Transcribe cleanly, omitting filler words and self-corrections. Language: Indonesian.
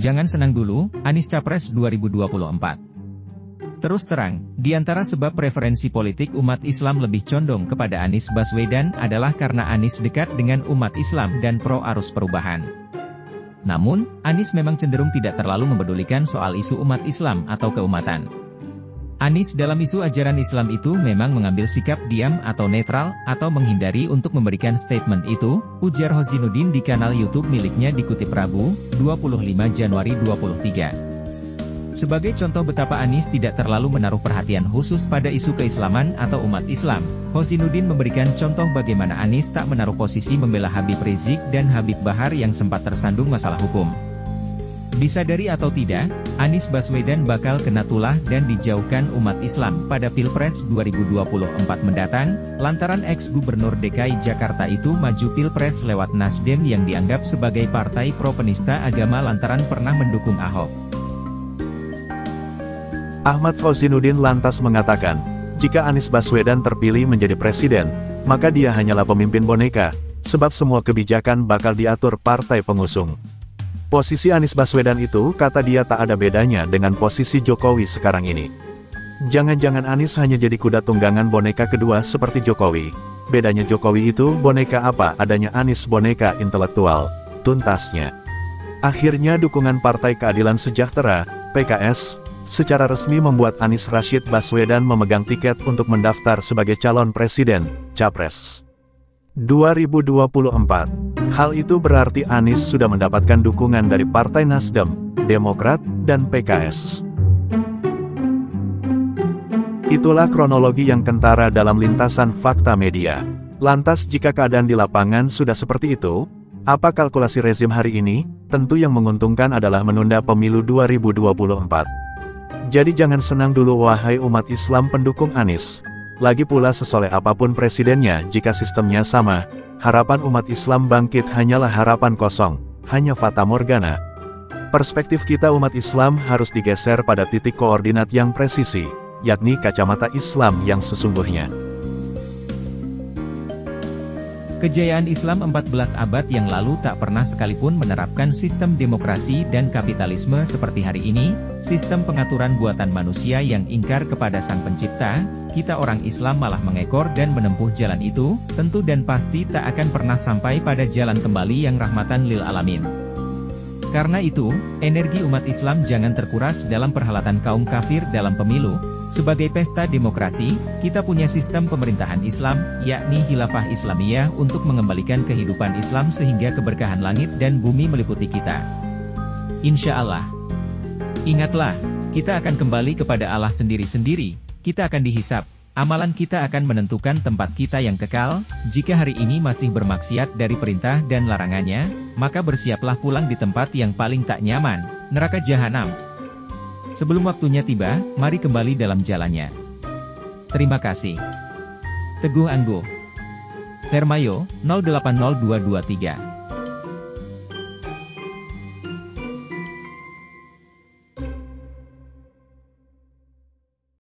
Jangan senang dulu, Anies Capres 2024. Terus terang, di antara sebab preferensi politik umat Islam lebih condong kepada Anies Baswedan adalah karena Anies dekat dengan umat Islam dan pro arus perubahan. Namun, Anies memang cenderung tidak terlalu mempedulikan soal isu umat Islam atau keumatan. Anies dalam isu ajaran Islam itu memang mengambil sikap diam atau netral, atau menghindari untuk memberikan statement itu, ujar Hosinuddin di kanal YouTube miliknya dikutip Rabu, 25 Januari 2023. Sebagai contoh betapa Anies tidak terlalu menaruh perhatian khusus pada isu keislaman atau umat Islam, Hosinuddin memberikan contoh bagaimana Anies tak menaruh posisi membela Habib Rizik dan Habib Bahar yang sempat tersandung masalah hukum. Disadari atau tidak, Anies Baswedan bakal kena tulah dan dijauhkan umat Islam pada Pilpres 2024 mendatang, lantaran ex-gubernur DKI Jakarta itu maju Pilpres lewat Nasdem yang dianggap sebagai partai pro-penista agama lantaran pernah mendukung Ahok. Ahmad Hosinuddin lantas mengatakan, jika Anies Baswedan terpilih menjadi presiden, maka dia hanyalah pemimpin boneka, sebab semua kebijakan bakal diatur partai pengusung. Posisi Anies Baswedan itu, kata dia, tak ada bedanya dengan posisi Jokowi sekarang ini. Jangan-jangan Anies hanya jadi kuda tunggangan boneka kedua seperti Jokowi. Bedanya Jokowi itu boneka apa adanya, Anies boneka intelektual, tuntasnya. Akhirnya dukungan Partai Keadilan Sejahtera, PKS, secara resmi membuat Anies Rashid Baswedan memegang tiket untuk mendaftar sebagai calon presiden, Capres 2024. Hal itu berarti Anies sudah mendapatkan dukungan dari Partai Nasdem, Demokrat, dan PKS. Itulah kronologi yang kentara dalam lintasan fakta media. Lantas jika keadaan di lapangan sudah seperti itu, apa kalkulasi rezim hari ini? Tentu yang menguntungkan adalah menunda pemilu 2024. Jadi jangan senang dulu wahai umat Islam pendukung Anies. Lagi pula sesoleh apapun presidennya jika sistemnya sama, harapan umat Islam bangkit hanyalah harapan kosong, hanya fata morgana. Perspektif kita umat Islam harus digeser pada titik koordinat yang presisi, yakni kacamata Islam yang sesungguhnya. Kejayaan Islam 14 abad yang lalu tak pernah sekalipun menerapkan sistem demokrasi dan kapitalisme seperti hari ini, sistem pengaturan buatan manusia yang ingkar kepada Sang Pencipta. Kita orang Islam malah mengekor dan menempuh jalan itu, tentu dan pasti tak akan pernah sampai pada jalan kembali yang rahmatan lil alamin. Karena itu, energi umat Islam jangan terkuras dalam perhelatan kaum kafir dalam pemilu. Sebagai pesta demokrasi, kita punya sistem pemerintahan Islam, yakni Khilafah Islamiyah untuk mengembalikan kehidupan Islam sehingga keberkahan langit dan bumi meliputi kita. Insya Allah. Ingatlah, kita akan kembali kepada Allah sendiri-sendiri, kita akan dihisap. Amalan kita akan menentukan tempat kita yang kekal. Jika hari ini masih bermaksiat dari perintah dan larangannya, maka bersiaplah pulang di tempat yang paling tak nyaman, neraka jahanam. Sebelum waktunya tiba, mari kembali dalam jalannya. Terima kasih. Teguh Anggo, Hermayo, 080223